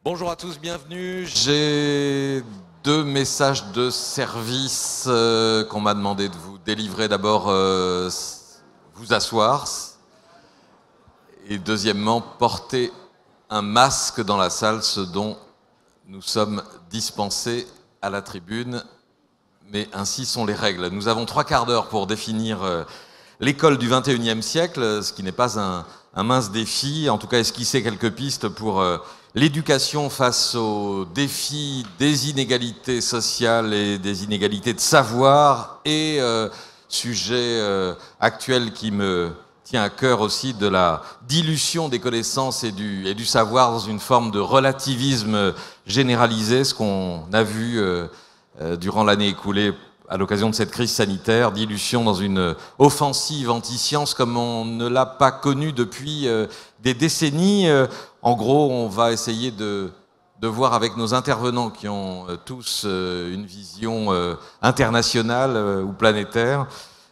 Bonjour à tous, bienvenue. J'ai deux messages de service qu'on m'a demandé de vous délivrer. D'abord, vous asseoir. Et deuxièmement, porter un masque dans la salle, ce dont nous sommes dispensés à la tribune. Mais ainsi sont les règles. Nous avons 3 quarts d'heure pour définir l'école du XXIe siècle, ce qui n'est pas un mince défi. En tout cas, esquisser quelques pistes pour l'éducation face aux défis des inégalités sociales et des inégalités de savoir, et sujet actuel qui me tient à cœur aussi, de la dilution des connaissances et du savoir dans une forme de relativisme généralisé, ce qu'on a vu durant l'année écoulée à l'occasion de cette crise sanitaire, dilution dans une offensive anti-science comme on ne l'a pas connue depuis des décennies. En gros, on va essayer de voir avec nos intervenants qui ont tous une vision internationale ou planétaire,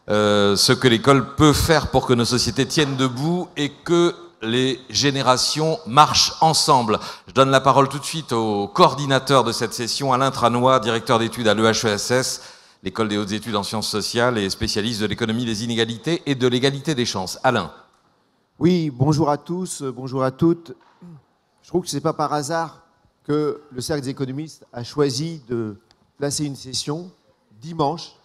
ce que l'école peut faire pour que nos sociétés tiennent debout et que les générations marchent ensemble. Je donne la parole tout de suite au coordinateur de cette session, Alain Tranois, directeur d'études à l'EHESS, l'École des hautes études en sciences sociales, et spécialiste de l'économie des inégalités et de l'égalité des chances. Alain. Oui, bonjour à tous, bonjour à toutes. Je trouve que ce n'est pas par hasard que le Cercle des économistes a choisi de placer une session dimanche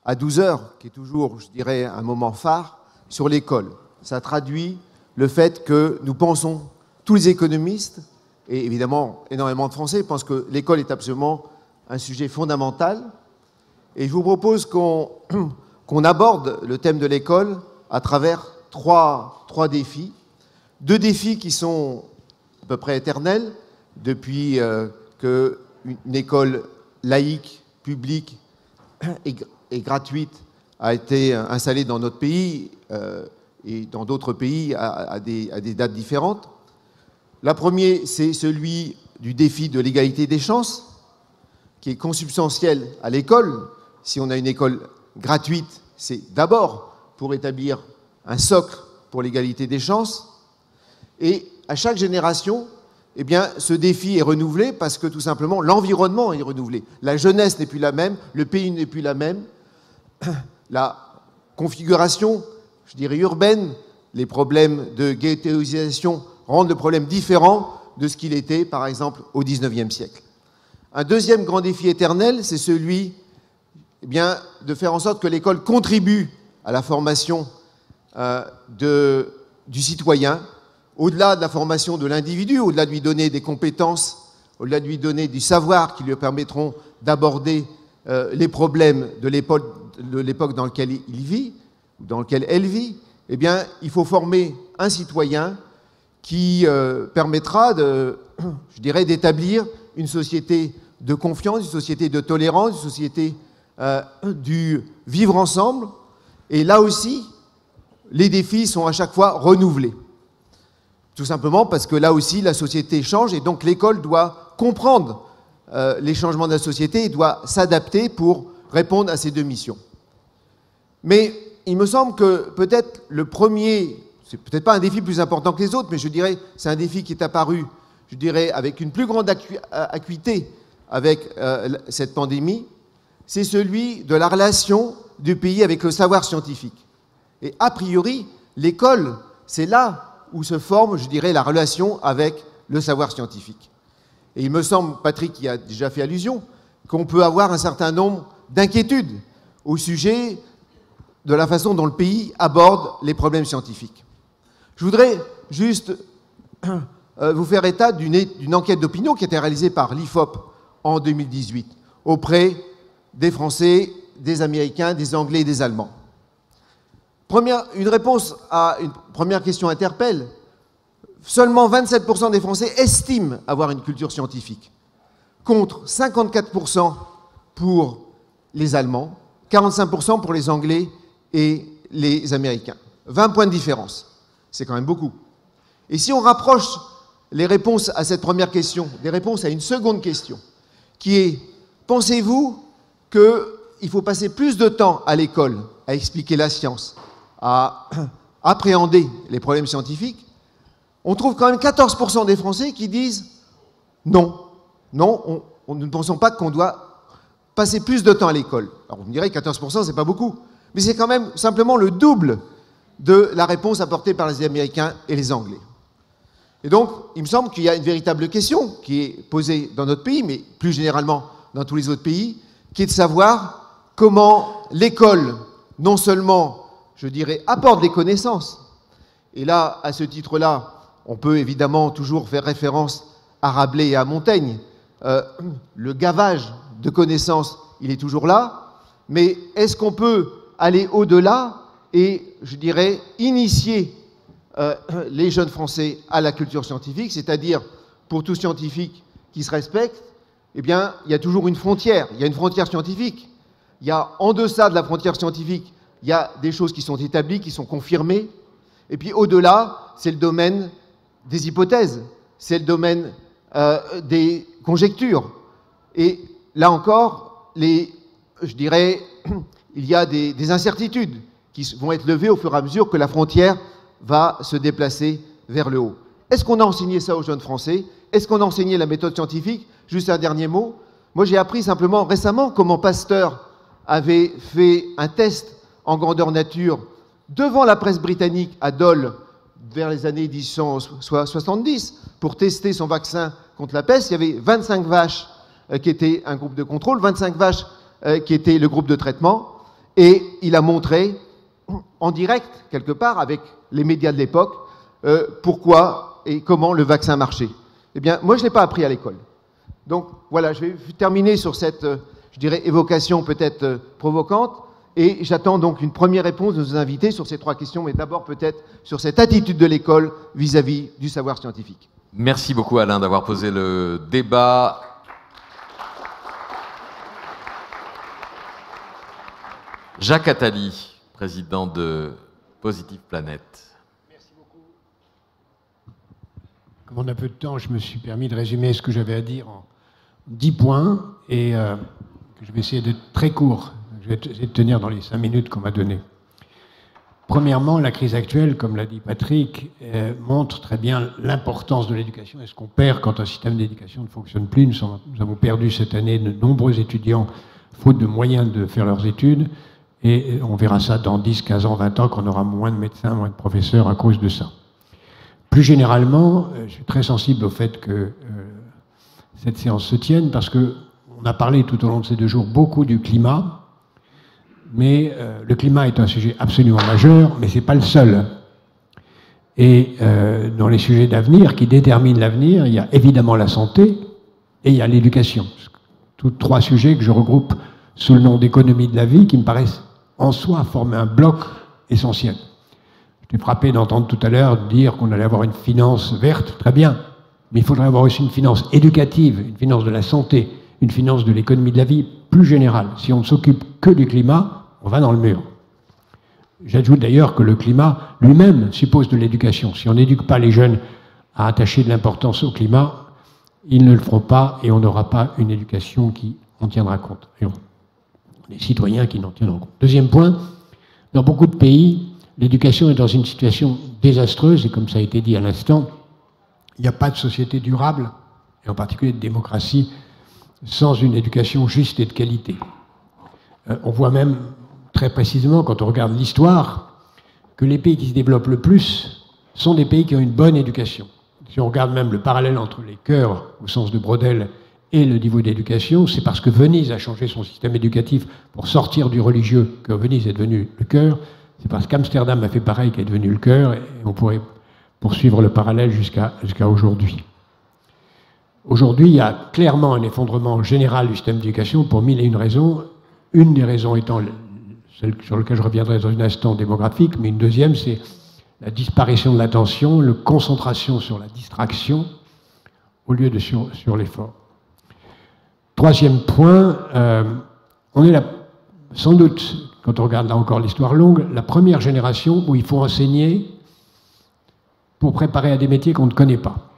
à 12h, qui est toujours, je dirais, un moment phare, sur l'école. Ça traduit le fait que nous pensons, tous les économistes, et évidemment énormément de Français, pensent que l'école est absolument un sujet fondamental. Et je vous propose qu'on aborde le thème de l'école à travers trois défis. 2 défis qui sont à peu près éternels depuis qu'une école laïque, publique et gratuite a été installée dans notre pays et dans d'autres pays à des dates différentes. La première, c'est celui du défi de l'égalité des chances, qui est consubstantiel à l'école. Si on a une école gratuite, c'est d'abord pour établir un socle pour l'égalité des chances. Et à chaque génération, eh bien, ce défi est renouvelé parce que tout simplement l'environnement est renouvelé. La jeunesse n'est plus la même, le pays n'est plus la même. La configuration, je dirais urbaine, les problèmes de ghettoisation rendent le problème différent de ce qu'il était, par exemple, au XIXe siècle. Un deuxième grand défi éternel, c'est celui de faire en sorte que l'école contribue à la formation du citoyen, au-delà de la formation de l'individu, au-delà de lui donner des compétences, au-delà de lui donner du savoir qui lui permettront d'aborder les problèmes de l'époque dans laquelle il vit, dans laquelle elle vit. Eh bien, il faut former un citoyen qui permettra d'établir une société de confiance, une société de tolérance, une société du vivre ensemble. Et là aussi, les défis sont à chaque fois renouvelés. Tout simplement parce que là aussi, la société change et donc l'école doit comprendre les changements de la société et doit s'adapter pour répondre à ces 2 missions. Mais il me semble que peut-être le premier, c'est peut-être pas un défi plus important que les autres, mais je dirais c'est un défi qui est apparu, je dirais, avec une plus grande acuité avec cette pandémie, c'est celui de la relation du pays avec le savoir scientifique. Et a priori, l'école, c'est là où se forme, je dirais, la relation avec le savoir scientifique. Et il me semble, Patrick y a déjà fait allusion, qu'on peut avoir un certain nombre d'inquiétudes au sujet de la façon dont le pays aborde les problèmes scientifiques. Je voudrais juste vous faire état d'une enquête d'opinion qui a été réalisée par l'IFOP en 2018 auprès des Français, des Américains, des Anglais et des Allemands. Une réponse à une première question interpelle. Seulement 27% des Français estiment avoir une culture scientifique, contre 54% pour les Allemands, 45% pour les Anglais et les Américains. 20 points de différence. C'est quand même beaucoup. Et si on rapproche les réponses à cette première question des réponses à une seconde question, qui est « Pensez-vous qu'il faut passer plus de temps à l'école à expliquer la science, à appréhender les problèmes scientifiques ?» On trouve quand même 14% des Français qui disent Non. Non, nous ne pensons pas qu'on doit passer plus de temps à l'école. Alors, vous me direz, 14%, c'est pas beaucoup. Mais c'est quand même simplement le double de la réponse apportée par les Américains et les Anglais. Et donc, il me semble qu'il y a une véritable question qui est posée dans notre pays, mais plus généralement dans tous les autres pays, qui est de savoir comment l'école, non seulement, je dirais, apporte des connaissances. Et là, à ce titre-là, on peut évidemment toujours faire référence à Rabelais et à Montaigne. Le gavage de connaissances, il est toujours là, mais est-ce qu'on peut aller au-delà et, je dirais, initier les jeunes Français à la culture scientifique, c'est-à-dire, pour tout scientifique qui se respecte, eh bien, il y a toujours une frontière, il y a une frontière scientifique. Il y a, en deçà de la frontière scientifique, il y a des choses qui sont établies, qui sont confirmées, et puis au-delà, c'est le domaine des hypothèses, c'est le domaine des conjectures. Et là encore, je dirais, il y a des incertitudes qui vont être levées au fur et à mesure que la frontière va se déplacer vers le haut. Est-ce qu'on a enseigné ça aux jeunes Français? Est-ce qu'on a enseigné la méthode scientifique? Juste un dernier mot. Moi, j'ai appris simplement récemment comment Pasteur avait fait un test en grandeur nature devant la presse britannique à Dole vers les années 1870 pour tester son vaccin contre la peste. Il y avait 25 vaches qui étaient un groupe de contrôle, 25 vaches qui étaient le groupe de traitement, et il a montré en direct, quelque part, avec les médias de l'époque, pourquoi et comment le vaccin marchait. Eh bien, moi, je ne l'ai pas appris à l'école. Donc, voilà, je vais terminer sur cette, je dirais, évocation peut-être provocante, et j'attends donc une première réponse de nos invités sur ces trois questions, mais d'abord peut-être sur cette attitude de l'école vis-à-vis du savoir scientifique. Merci beaucoup, Alain, d'avoir posé le débat. Jacques Attali, président de Positive Planet. Merci beaucoup. Comme on a peu de temps, je me suis permis de résumer ce que j'avais à dire en 10 points et que je vais essayer d'être très court. Je vais essayer de tenir dans les 5 minutes qu'on m'a données. Premièrement, la crise actuelle, comme l'a dit Patrick, montre très bien l'importance de l'éducation et ce qu'on perd quand un système d'éducation ne fonctionne plus. Nous avons perdu cette année de nombreux étudiants faute de moyens de faire leurs études. Et on verra ça dans 10, 15 ans, 20 ans, qu'on aura moins de médecins, moins de professeurs à cause de ça. Plus généralement, je suis très sensible au fait que cette séance se tienne, parce qu'on a parlé tout au long de ces 2 jours beaucoup du climat, mais le climat est un sujet absolument majeur, mais ce n'est pas le seul. Et dans les sujets d'avenir, qui déterminent l'avenir, il y a évidemment la santé et il y a l'éducation. Tous 3 sujets que je regroupe sous le nom d'économie de la vie, qui me paraissent en soi former un bloc essentiel. J'étais frappé d'entendre tout à l'heure dire qu'on allait avoir une finance verte, très bien, mais il faudrait avoir aussi une finance éducative, une finance de la santé, une finance de l'économie de la vie plus générale. Si on ne s'occupe que du climat, on va dans le mur. J'ajoute d'ailleurs que le climat lui-même suppose de l'éducation. Si on n'éduque pas les jeunes à attacher de l'importance au climat, ils ne le feront pas et on n'aura pas une éducation qui en tiendra compte. Les citoyens qui n'en tiendront compte. Deuxième point, dans beaucoup de pays, l'éducation est dans une situation désastreuse, et comme ça a été dit à l'instant, il n'y a pas de société durable, et en particulier de démocratie, sans une éducation juste et de qualité. On voit même très précisément, quand on regarde l'histoire, que les pays qui se développent le plus sont des pays qui ont une bonne éducation. Si on regarde même le parallèle entre les cœurs, au sens de Brodel, et le niveau d'éducation, c'est parce que Venise a changé son système éducatif pour sortir du religieux que Venise est devenu le cœur. C'est parce qu'Amsterdam a fait pareil qu'est devenu le cœur, et on pourrait poursuivre le parallèle jusqu'à aujourd'hui. Aujourd'hui, il y a clairement un effondrement général du système d'éducation pour 1001 raisons. Une des raisons étant celle sur laquelle je reviendrai dans un instant, démographique, mais une deuxième, c'est la disparition de l'attention, la concentration sur la distraction au lieu de sur l'effort. Troisième point, on est là, sans doute, quand on regarde là encore l'histoire longue, la première génération où il faut enseigner pour préparer à des métiers qu'on ne connaît pas.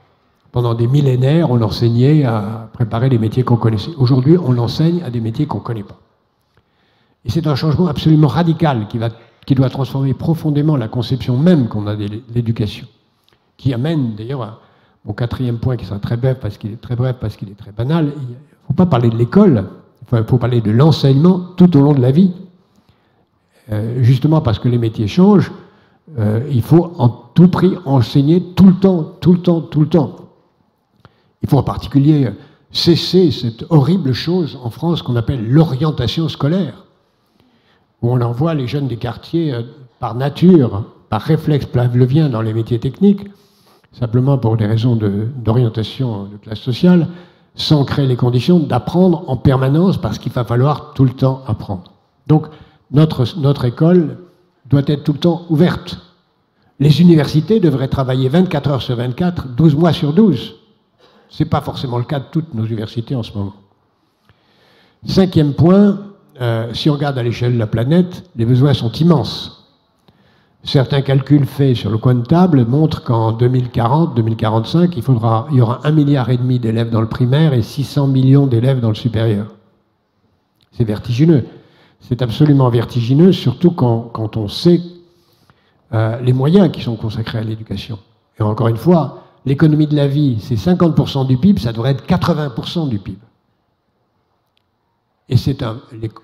Pendant des millénaires, on enseignait à préparer les métiers qu'on connaissait. Aujourd'hui, on l'enseigne à des métiers qu'on ne connaît pas. Et c'est un changement absolument radical qui doit transformer profondément la conception même qu'on a de l'éducation, qui amène d'ailleurs mon quatrième point qui sera très bref parce qu'il est très banal, il ne faut pas parler de l'école, il faut parler de l'enseignement tout au long de la vie. Justement parce que les métiers changent, il faut en tout prix enseigner tout le temps. Il faut en particulier cesser cette horrible chose en France qu'on appelle l'orientation scolaire, où on envoie les jeunes des quartiers par nature, par réflexe pavlovien dans les métiers techniques, simplement pour des raisons d'orientation de classe sociale, sans créer les conditions d'apprendre en permanence, parce qu'il va falloir tout le temps apprendre. Donc, notre école doit être tout le temps ouverte. Les universités devraient travailler 24 heures sur 24, 12 mois sur 12. Ce n'est pas forcément le cas de toutes nos universités en ce moment. Cinquième point, si on regarde à l'échelle de la planète, les besoins sont immenses. Certains calculs faits sur le coin de table montrent qu'en 2040-2045, il y aura 1,5 milliard d'élèves dans le primaire et 600 millions d'élèves dans le supérieur. C'est vertigineux. C'est absolument vertigineux, surtout quand on sait les moyens qui sont consacrés à l'éducation. Et encore une fois, l'économie de la vie, c'est 50% du PIB, ça devrait être 80% du PIB. Et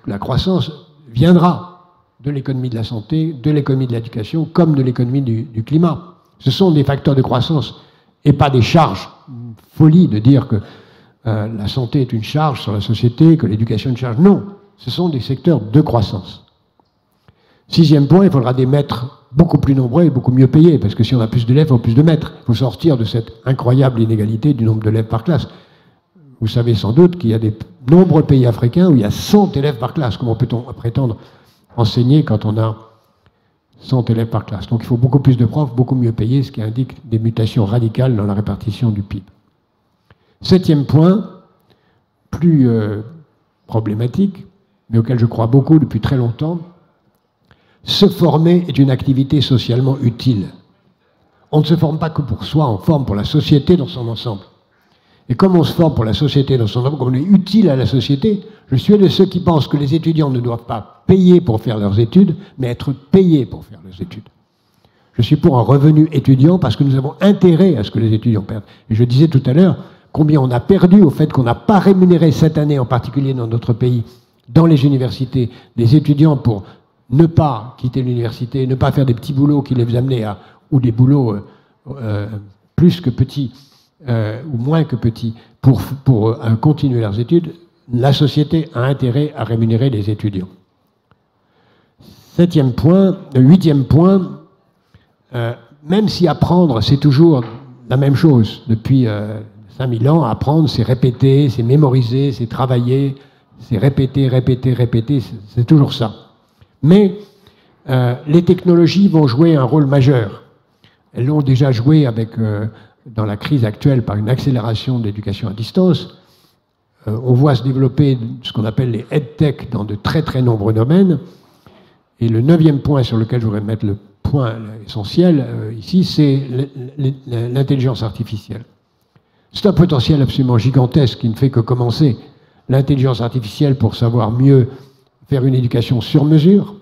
la croissance viendra de l'économie de la santé, de l'économie de l'éducation, comme de l'économie du climat. Ce sont des facteurs de croissance et pas des charges. Une folie de dire que la santé est une charge sur la société, que l'éducation est une charge. Non, ce sont des secteurs de croissance. Sixième point, il faudra des maîtres beaucoup plus nombreux et beaucoup mieux payés, parce que si on a plus d'élèves, il faut plus de maîtres. Il faut sortir de cette incroyable inégalité du nombre d'élèves par classe. Vous savez sans doute qu'il y a de nombreux pays africains où il y a 100 élèves par classe. Comment peut-on prétendre enseigner quand on a 100 élèves par classe? Donc il faut beaucoup plus de profs, beaucoup mieux payés, ce qui indique des mutations radicales dans la répartition du PIB. Septième point, plus problématique, mais auquel je crois beaucoup depuis très longtemps, se former est une activité socialement utile. On ne se forme pas que pour soi, on forme pour la société dans son ensemble. Et comme on se forme pour la société dans son ensemble, comme on est utile à la société, je suis de ceux qui pensent que les étudiants ne doivent pas payer pour faire leurs études, mais être payés pour faire leurs études. Je suis pour un revenu étudiant parce que nous avons intérêt à ce que les étudiants perdent. Et je disais tout à l'heure combien on a perdu au fait qu'on n'a pas rémunéré cette année, en particulier dans notre pays, dans les universités, des étudiants pour ne pas quitter l'université, ne pas faire des petits boulots qui les amenaient à, ou des boulots plus que petits, ou moins que petits, pour continuer leurs études. La société a intérêt à rémunérer les étudiants. Huitième point, même si apprendre, c'est toujours la même chose. Depuis 5000 ans, apprendre, c'est répéter, c'est mémoriser, c'est travailler, c'est répéter, c'est toujours ça. Mais les technologies vont jouer un rôle majeur. Elles l'ont déjà joué dans la crise actuelle par une accélération de l'éducation à distance. On voit se développer ce qu'on appelle les EdTech dans de très très nombreux domaines. Et le 9e point sur lequel je voudrais mettre le point essentiel ici, c'est l'intelligence artificielle. C'est un potentiel absolument gigantesque qui ne fait que commencer. L'intelligence artificielle pour savoir mieux faire une éducation sur mesure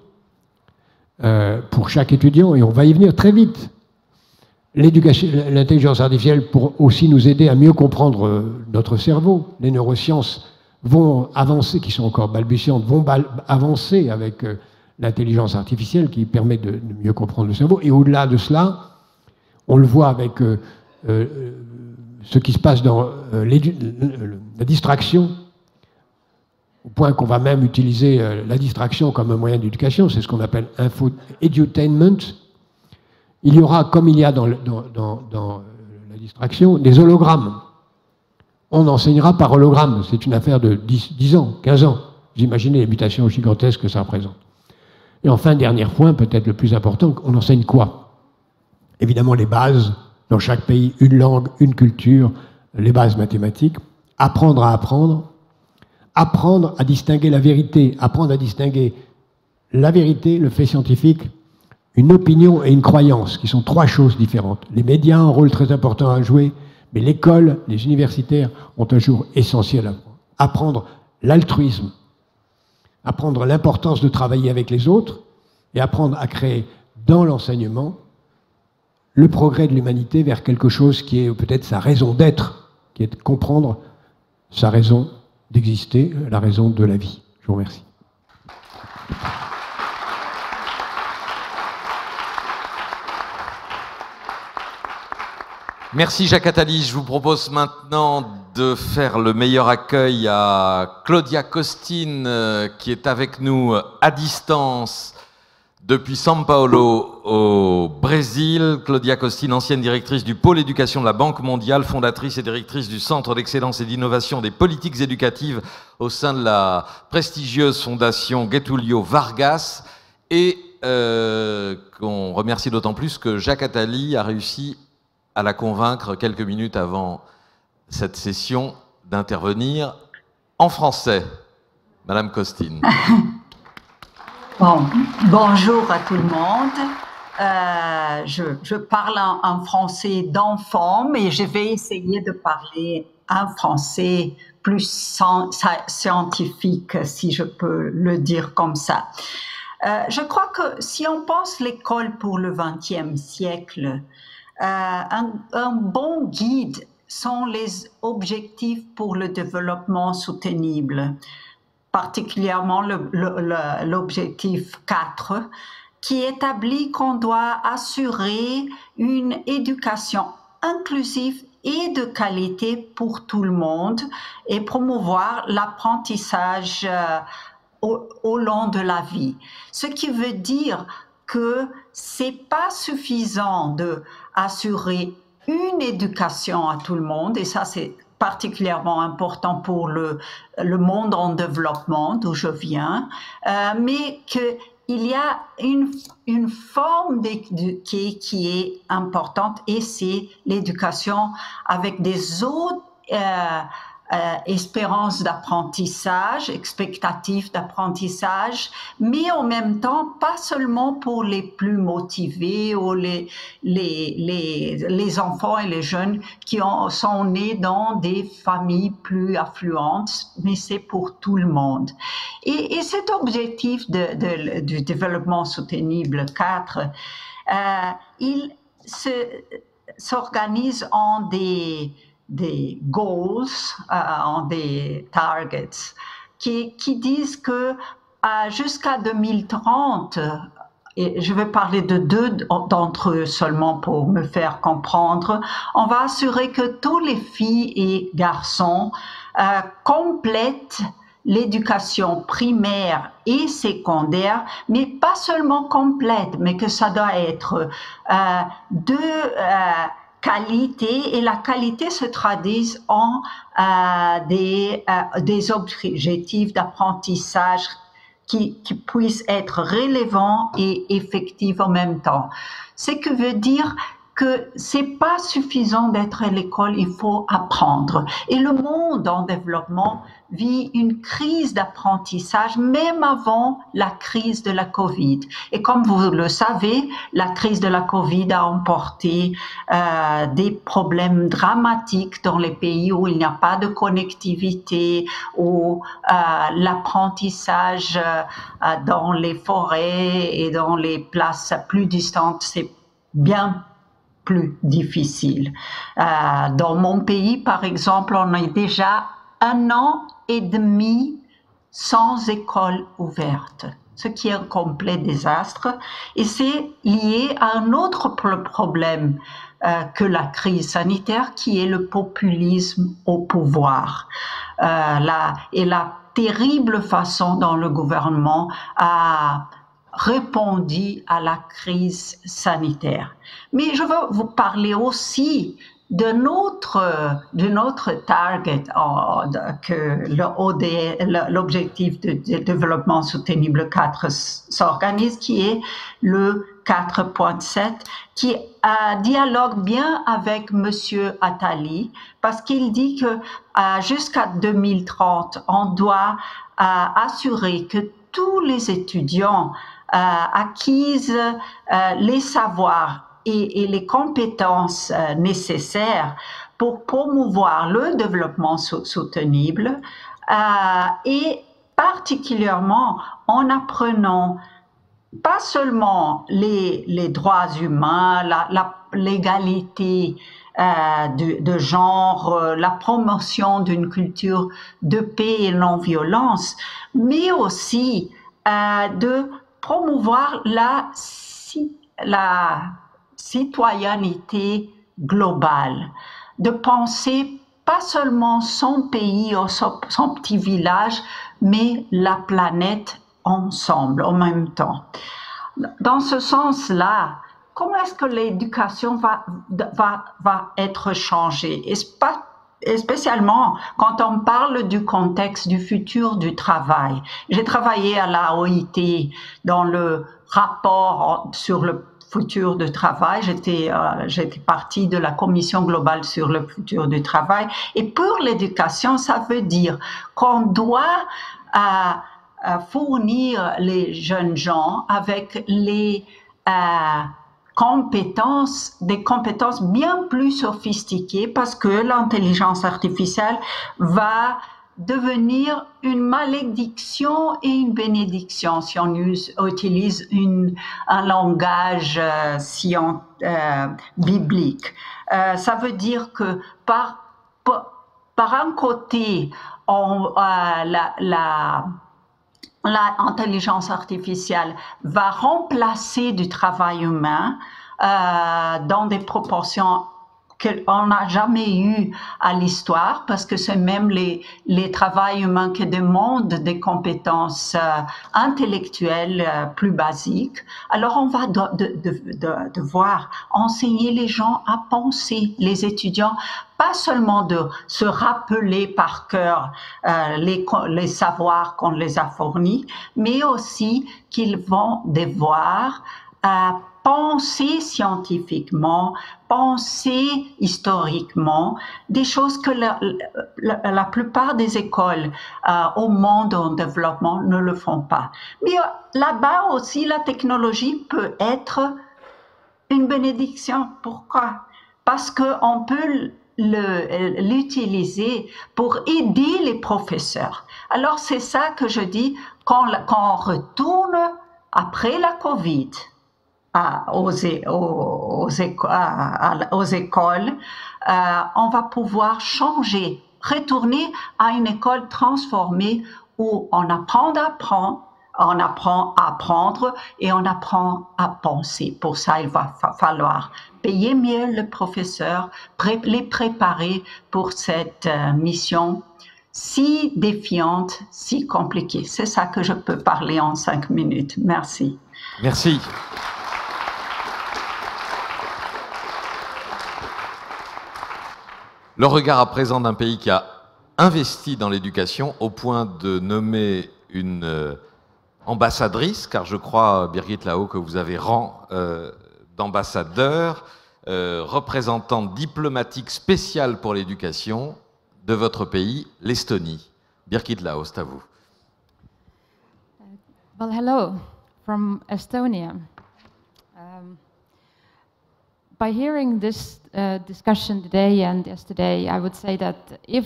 pour chaque étudiant, et on va y venir très vite. L'intelligence artificielle pour aussi nous aider à mieux comprendre notre cerveau. Les neurosciences vont avancer, qui sont encore balbutiantes, vont avancer avec l'intelligence artificielle qui permet de mieux comprendre le cerveau. Et au-delà de cela, on le voit avec ce qui se passe dans la distraction, au point qu'on va même utiliser la distraction comme un moyen d'éducation. C'est ce qu'on appelle edutainment. Il y aura, comme il y a dans la distraction, des hologrammes. On enseignera par hologramme. C'est une affaire de 10 ans, 15 ans. Vous imaginez les mutations gigantesques que ça représente. Et enfin, dernier point, peut-être le plus important, on enseigne quoi? Évidemment, les bases. Dans chaque pays, une langue, une culture, les bases mathématiques. Apprendre à apprendre. Apprendre à distinguer la vérité. Apprendre à distinguer la vérité, le fait scientifique, une opinion et une croyance, qui sont trois choses différentes. Les médias ont un rôle très important à jouer, mais l'école, les universitaires ont un jour essentiel à apprendre. Apprendre l'altruisme, apprendre l'importance de travailler avec les autres, et apprendre à créer dans l'enseignement le progrès de l'humanité vers quelque chose qui est peut-être sa raison d'être, qui est de comprendre sa raison d'exister, la raison de la vie. Je vous remercie. Merci Jacques Attali. Je vous propose maintenant de faire le meilleur accueil à Claudia Costin, qui est avec nous à distance depuis São Paulo au Brésil. Claudia Costin, ancienne directrice du pôle éducation de la Banque mondiale, fondatrice et directrice du Centre d'excellence et d'innovation des politiques éducatives au sein de la prestigieuse fondation Getúlio Vargas, et qu'on remercie d'autant plus que Jacques Attali a réussi à la convaincre quelques minutes avant cette session d'intervenir en français. Madame Costin. Bon, bonjour à tout le monde. Je parle en français d'enfant, mais je vais essayer de parler un français plus scientifique, si je peux le dire comme ça. Je crois que si on pense l'école pour le XXe siècle, un bon guide sont les objectifs pour le développement soutenable, particulièrement l'objectif 4, qui établit qu'on doit assurer une éducation inclusive et de qualité pour tout le monde et promouvoir l'apprentissage au long de la vie. Ce qui veut dire que c'est pas suffisant de assurer une éducation à tout le monde, et ça c'est particulièrement important pour le monde en développement d'où je viens, mais qu'il y a une forme qui est importante, et c'est l'éducation avec des autres espérance d'apprentissage, expectative d'apprentissage, mais en même temps, pas seulement pour les plus motivés ou les enfants et les jeunes qui sont nés dans des familles plus affluentes, mais c'est pour tout le monde. Et cet objectif du développement soutenable 4, il s'organise en des goals, en des targets, qui disent que jusqu'à 2030, et je vais parler de 2 d'entre eux seulement pour me faire comprendre, on va assurer que tous les filles et garçons complètent l'éducation primaire et secondaire, mais pas seulement complète, mais que ça doit être de qualité, et la qualité se traduit en des objectifs d'apprentissage qui puissent être relevants et effectifs en même temps. Ce qui veut dire que c'est pas suffisant d'être à l'école, il faut apprendre. Et le monde en développement vit une crise d'apprentissage, même avant la crise de la Covid. Et comme vous le savez, la crise de la Covid a emporté des problèmes dramatiques dans les pays où il n'y a pas de connectivité, où l'apprentissage dans les forêts et dans les places plus distantes, c'est bien plus difficile. Dans mon pays, par exemple, on est déjà 1 an et demi sans école ouverte, ce qui est un complet désastre, et c'est lié à un autre problème que la crise sanitaire, qui est le populisme au pouvoir, et la terrible façon dont le gouvernement a répondu à la crise sanitaire. Mais je veux vous parler aussi de notre target, que l'objectif de développement soutenable 4 s'organise, qui est le 4.7, qui dialogue bien avec Monsieur Attali, parce qu'il dit que jusqu'à 2030, on doit assurer que tous les étudiants acquisent les savoirs et les compétences nécessaires pour promouvoir le développement soutenable, et particulièrement en apprenant pas seulement les droits humains, la l'égalité de genre, la promotion d'une culture de paix et non-violence, mais aussi de promouvoir la citoyenneté globale, de penser pas seulement son pays ou son petit village, mais la planète ensemble, en même temps. Dans ce sens-là, comment est-ce que l'éducation va être changée? Et spécialement quand on parle du contexte du futur du travail. J'ai travaillé à la OIT dans le rapport sur le futur du travail. J'étais partie de la Commission globale sur le futur du travail. Et pour l'éducation, ça veut dire qu'on doit fournir les jeunes gens avec des compétences bien plus sophistiquées, parce que l'intelligence artificielle va devenir une malédiction et une bénédiction si on utilise un langage biblique. Ça veut dire que par un côté, l'intelligence artificielle va remplacer du travail humain dans des proportions qu'on n'a jamais eues à l'histoire, parce que c'est même les travails humains qui demandent des compétences intellectuelles plus basiques. Alors on va devoir enseigner les gens à penser, les étudiants, pas seulement de se rappeler par cœur les savoirs qu'on les a fournis, mais aussi qu'ils vont devoir penser scientifiquement, penser historiquement, des choses que la plupart des écoles au monde en développement ne le font pas. Mais là-bas aussi, la technologie peut être une bénédiction. Pourquoi? Parce qu'on peut l'utiliser pour aider les professeurs. Alors c'est ça que je dis, quand on retourne après la COVID aux écoles, on va pouvoir changer, retourner à une école transformée où on apprend on apprend à apprendre et on apprend à penser. Pour ça, il va falloir payer mieux le professeur, les préparer pour cette mission si défiante, si compliquée. C'est ça que je peux parler en 5 minutes. Merci. Merci. Le regard à présent d'un pays qui a investi dans l'éducation au point de nommer une ambassadrice, car je crois, Birgit Lahaut, que vous avez rang d'ambassadeur, représentante diplomatique spéciale pour l'éducation de votre pays, l'Estonie. Birgit Lahaut, c'est à vous. Well, hello from Estonia. By hearing this discussion today and yesterday, I would say that if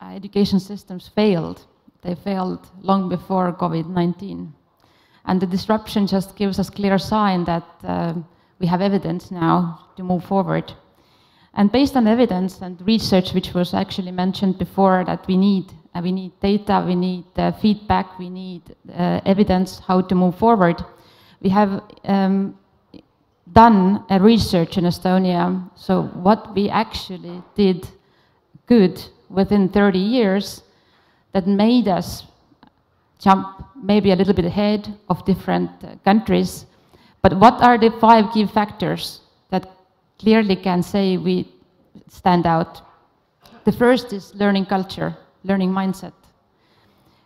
education systems failed, they failed long before COVID-19. And the disruption just gives us clear sign that we have evidence now to move forward. And based on evidence and research, which was actually mentioned before, that we need data, we need feedback, we need evidence how to move forward. We have done a research in Estonia, so what we actually did good within 30 years that made us jump maybe a little bit ahead of different countries. But what are the 5 key factors that clearly can say we stand out? The first is learning culture, learning mindset.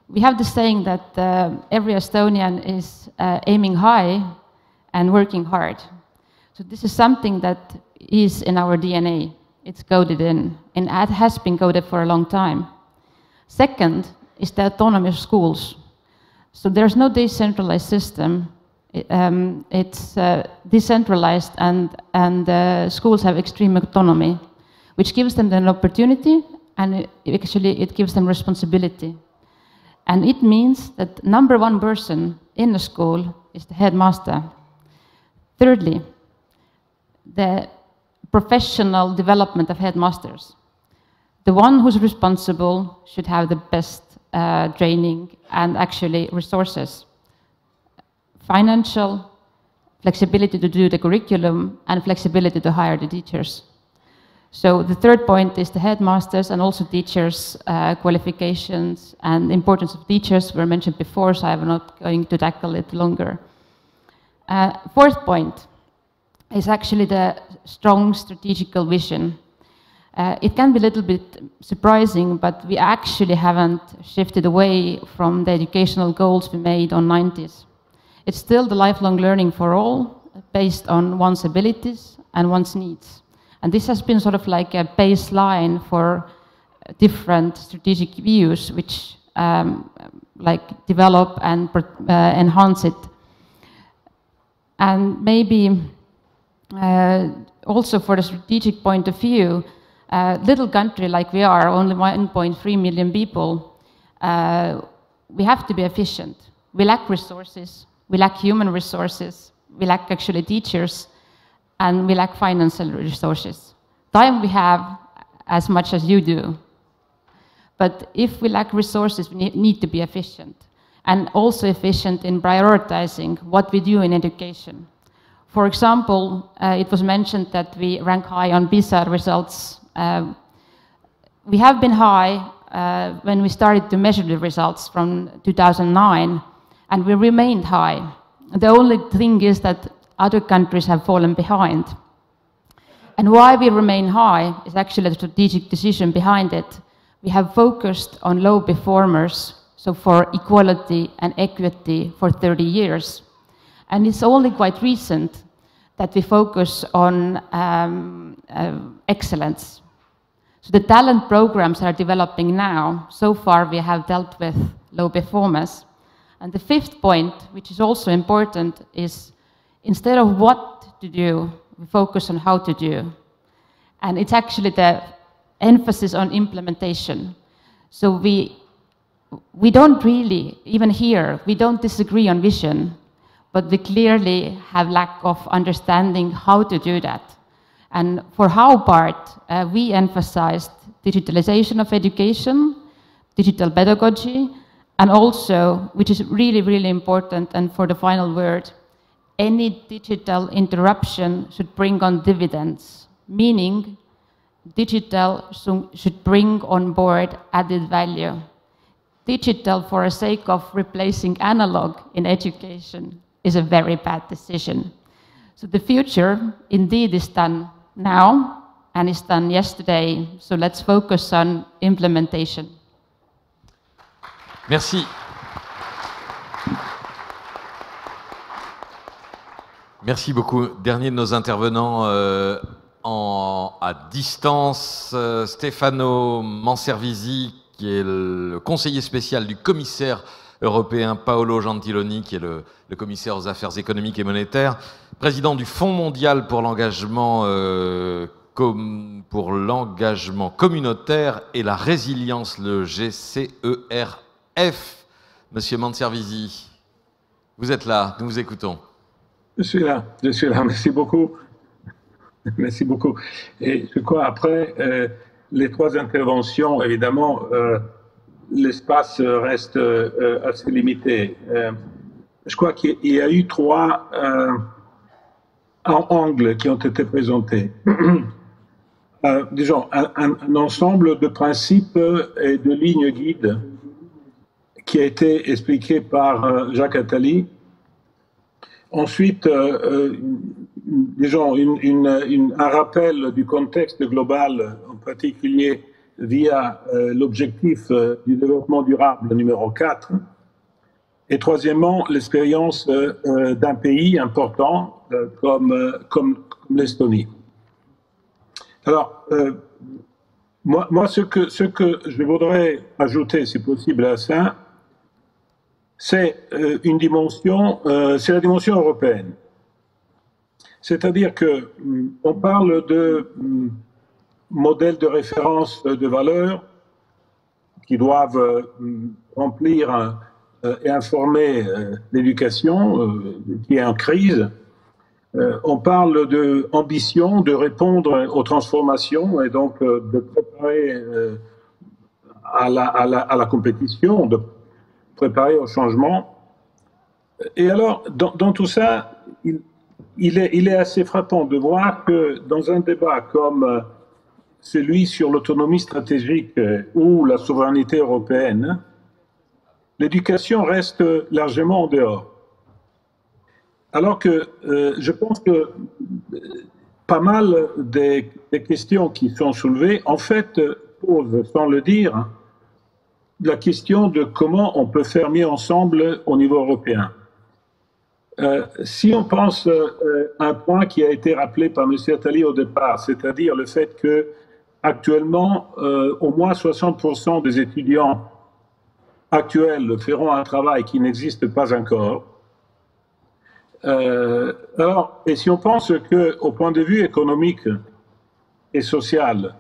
We have the saying that every Estonian is aiming high and working hard. So this is something that is in our DNA. It's coded in, and it has been coded for a long time. Second is the autonomy of schools. So there's no decentralized system. It's decentralized, and schools have extreme autonomy, which gives them an opportunity, and it gives them responsibility. And it means that number 1 person in the school is the headmaster. Thirdly, the professional development of headmasters. The one who's responsible should have the best training and actually resources. Financial, flexibility to do the curriculum, and flexibility to hire the teachers. So the third point is the headmasters and also teachers' qualifications and the importance of teachers were mentioned before, so I'm not going to tackle it longer. Fourth point is actually the strong strategical vision. It can be a little bit surprising, but we actually haven't shifted away from the educational goals we made on 90s. It's still the lifelong learning for all, based on one's abilities and one's needs. And this has been sort of like a baseline for different strategic views, which like develop and enhance it. And maybe also for the strategic point of view, little country like we are, only 1.3 million people, we have to be efficient. We lack resources, we lack human resources, we lack actually teachers, and we lack financial resources. Time we have as much as you do. But if we lack resources, we need to be efficient, and also efficient in prioritizing what we do in education. For example, it was mentioned that we rank high on PISA results. We have been high when we started to measure the results from 2009, and we remained high. The only thing is that other countries have fallen behind. And why we remain high is actually a strategic decision behind it. We have focused on low performers, so for equality and equity for 30 years. And it's only quite recent that we focus on excellence. So the talent programs are developing now. So far we have dealt with low performers. And the fifth point, which is also important, is instead of what to do, we focus on how to do. And it's actually the emphasis on implementation. So we don't really, even here, we don't disagree on vision, but we clearly have lack of understanding how to do that. And for our part, we emphasized digitalization of education, digital pedagogy, and also, which is really, really important, and for the final word, any digital interruption should bring on dividends, meaning digital should bring on board added value. Digital for the sake of replacing analog in education is a very bad decision. So the future indeed is done now and is done yesterday, so let's focus on implementation. Merci. Merci beaucoup. Dernier de nos intervenants à distance, Stefano Manservisi, qui est le conseiller spécial du commissaire européen Paolo Gentiloni, qui est le commissaire aux affaires économiques et monétaires, président du Fonds mondial pour l'engagement communautaire et la résilience, le GCERF. Monsieur Manservisi, vous êtes là, nous vous écoutons. Je suis là, merci beaucoup. Merci beaucoup. Et je crois, après les trois interventions, évidemment, l'espace reste assez limité. Je crois qu'il y a eu trois angles qui ont été présentés. Disons, un ensemble de principes et de lignes guides qui a été expliqué par Jacques Attali. Ensuite, disons, un rappel du contexte global, en particulier via l'objectif du développement durable numéro 4. Et troisièmement, l'expérience d'un pays important comme l'Estonie. Alors, moi, ce que je voudrais ajouter, si possible, à ça, c'est une dimension, c'est la dimension européenne. C'est-à-dire que on parle de modèles de référence de valeurs qui doivent remplir et informer l'éducation qui est en crise. On parle d'ambition, de répondre aux transformations et donc de préparer à la compétition, de préparer au changement. Et alors, dans tout ça, il est assez frappant de voir que dans un débat comme celui sur l'autonomie stratégique ou la souveraineté européenne, l'éducation reste largement en dehors. Alors que je pense que pas mal des questions qui sont soulevées, en fait, posent, sans le dire, la question de comment on peut faire mieux ensemble au niveau européen. Si on pense à un point qui a été rappelé par M. Attali au départ, c'est-à-dire le fait que actuellement, au moins 60% des étudiants actuels feront un travail qui n'existe pas encore. Et si on pense qu'au point de vue économique et social,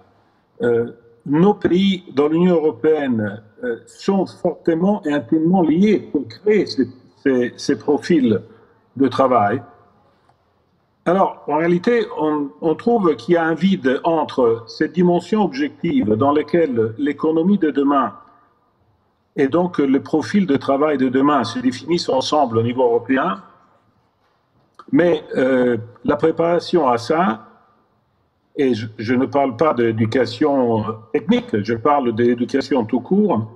nos pays dans l'Union européenne sont fortement et intimement liés pour créer ces profils de travail. Alors, en réalité, on trouve qu'il y a un vide entre ces dimensions objectives dans lesquelles l'économie de demain et donc le profil de travail de demain se définissent ensemble au niveau européen, mais la préparation à ça, et je ne parle pas d'éducation technique, je parle d'éducation tout court,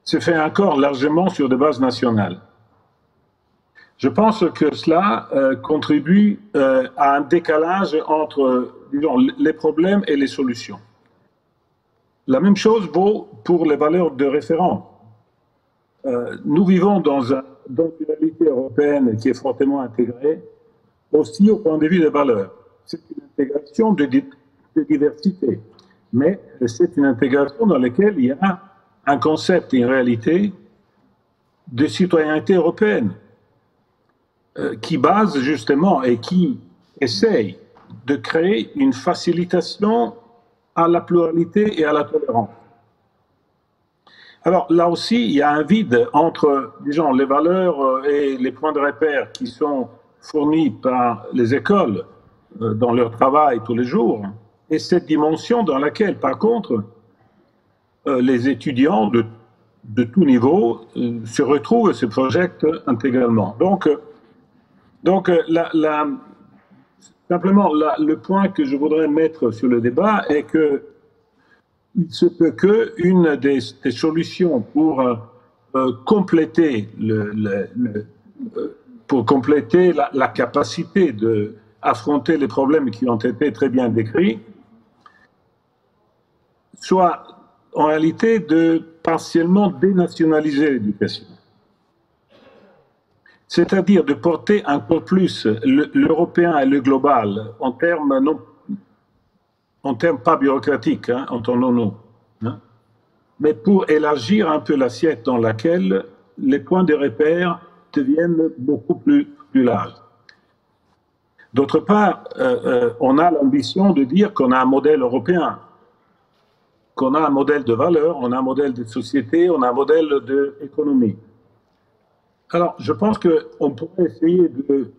se fait encore largement sur des bases nationales. Je pense que cela contribue à un décalage entre, disons, les problèmes et les solutions. La même chose vaut pour les valeurs de référence. Nous vivons dans une réalité européenne qui est fortement intégrée, aussi au point de vue des valeurs. C'est une intégration de diversité, mais c'est une intégration dans laquelle il y a un concept et une réalité de citoyenneté européenne qui base justement et qui essaye de créer une facilitation à la pluralité et à la tolérance. Alors là aussi, il y a un vide entre, disons, les valeurs et les points de repère qui sont fournis par les écoles dans leur travail tous les jours, et cette dimension dans laquelle, par contre, les étudiants de tout niveau se retrouvent et se projettent intégralement. Donc simplement, le point que je voudrais mettre sur le débat est que il se peut qu'une des solutions pour compléter, la capacité d'affronter les problèmes qui ont été très bien décrits soit en réalité de partiellement dénationaliser l'éducation. C'est-à-dire de porter encore plus l'européen et le global en termes pas bureaucratiques, hein, entendons-nous, hein, mais pour élargir un peu l'assiette dans laquelle les points de repère deviennent beaucoup plus larges. D'autre part, on a l'ambition de dire qu'on a un modèle européen, qu'on a un modèle de valeur, on a un modèle de société, on a un modèle d'économie. Alors, je pense qu'on pourrait essayer de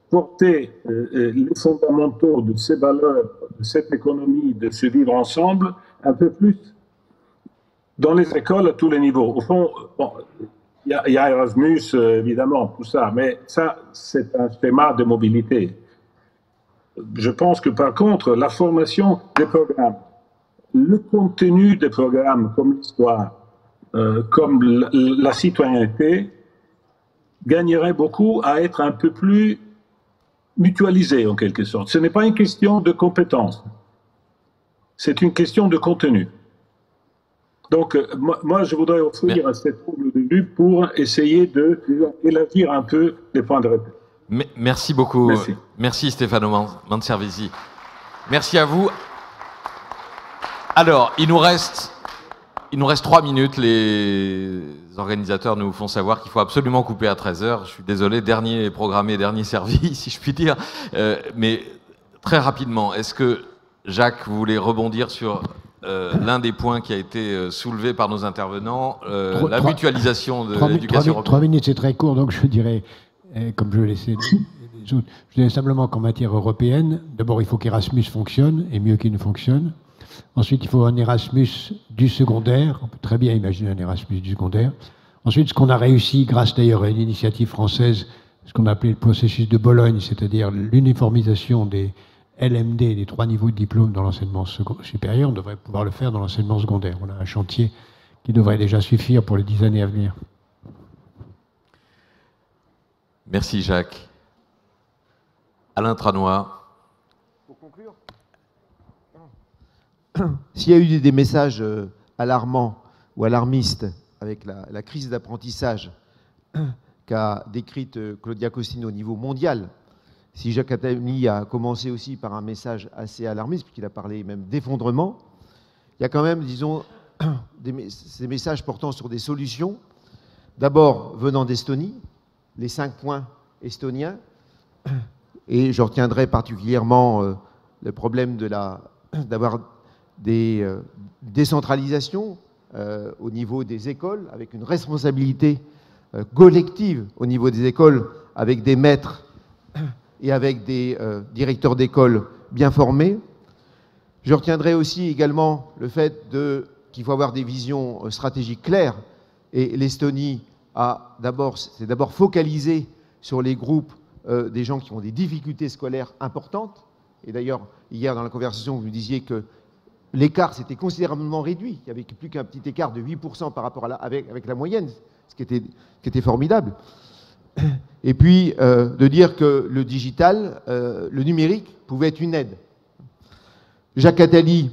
porter les fondamentaux de ces valeurs, de cette économie, de ce vivre ensemble, un peu plus dans les écoles à tous les niveaux. Au fond, bon, il y a Erasmus, évidemment, tout ça, mais ça, c'est un schéma de mobilité. Je pense que, par contre, la formation des programmes, le contenu des programmes, comme l'histoire, comme la citoyenneté, gagnerait beaucoup à être un peu plus mutualisé, en quelque sorte. Ce n'est pas une question de compétence, c'est une question de contenu. Donc, moi, je voudrais offrir cette trouble de vue pour essayer d'élargir un peu les points de repère. Merci beaucoup. Merci. Merci Stefano Manservisi. Merci à vous. Alors, il nous reste 3 minutes. Les organisateurs nous font savoir qu'il faut absolument couper à 13h. Je suis désolé, dernier programmé, dernier servi, si je puis dire. Mais très rapidement, est-ce que, Jacques, vous voulez rebondir sur l'un des points qui a été soulevé par nos intervenants, la mutualisation de l'éducation européenne? 3 minutes, c'est très court, donc je dirais, comme je laissais les autres. Je disais simplement qu'en matière européenne, d'abord, il faut qu'Erasmus fonctionne, et mieux qu'il ne fonctionne. Ensuite, il faut un Erasmus du secondaire. On peut très bien imaginer un Erasmus du secondaire. Ensuite, ce qu'on a réussi, grâce d'ailleurs à une initiative française, ce qu'on a appelé le processus de Bologne, c'est-à-dire l'uniformisation des LMD, des 3 niveaux de diplôme dans l'enseignement supérieur, on devrait pouvoir le faire dans l'enseignement secondaire. On a un chantier qui devrait déjà suffire pour les 10 années à venir. Merci Jacques. Alain Tranois. Pour conclure, s'il y a eu des messages alarmants ou alarmistes avec la crise d'apprentissage qu'a décrite Claudia Costino au niveau mondial, si Jacques Attali a commencé aussi par un message assez alarmiste, puisqu'il a parlé même d'effondrement, il y a quand même, disons, ces messages portant sur des solutions, d'abord venant d'Estonie, les 5 points estoniens, et je retiendrai particulièrement le problème d'avoir des décentralisations au niveau des écoles, avec une responsabilité collective au niveau des écoles, avec des maîtres et avec des directeurs d'école bien formés. Je retiendrai aussi également le fait qu'il faut avoir des visions stratégiques claires, et l'Estonie s'est d'abord focalisée sur les groupes des gens qui ont des difficultés scolaires importantes. Et d'ailleurs, hier dans la conversation, vous me disiez que l'écart s'était considérablement réduit. Il n'y avait plus qu'un petit écart de 8% par rapport avec la moyenne, ce qui était formidable. Et puis, de dire que le digital, le numérique, pouvait être une aide. Jacques Attali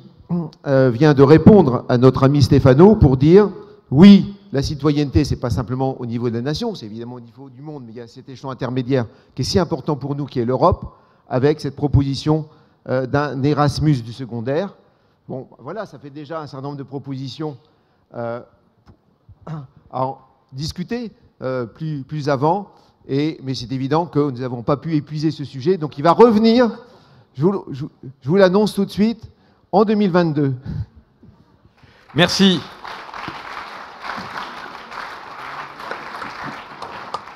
vient de répondre à notre ami Stéphano pour dire « Oui, la citoyenneté, ce n'est pas simplement au niveau de la nation, c'est évidemment au niveau du monde, mais il y a cet échelon intermédiaire qui est si important pour nous, qui est l'Europe, avec cette proposition d'un Erasmus du secondaire. » Bon, voilà, ça fait déjà un certain nombre de propositions à en discuter plus avant, mais c'est évident que nous n'avons pas pu épuiser ce sujet, donc il va revenir, je vous l'annonce tout de suite, en 2022. Merci.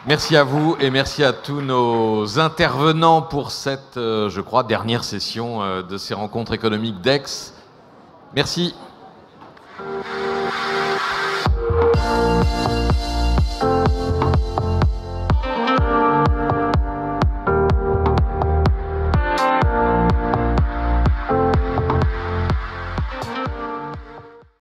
Merci à vous et merci à tous nos intervenants pour cette, je crois, dernière session de ces rencontres économiques d'Aix. Merci.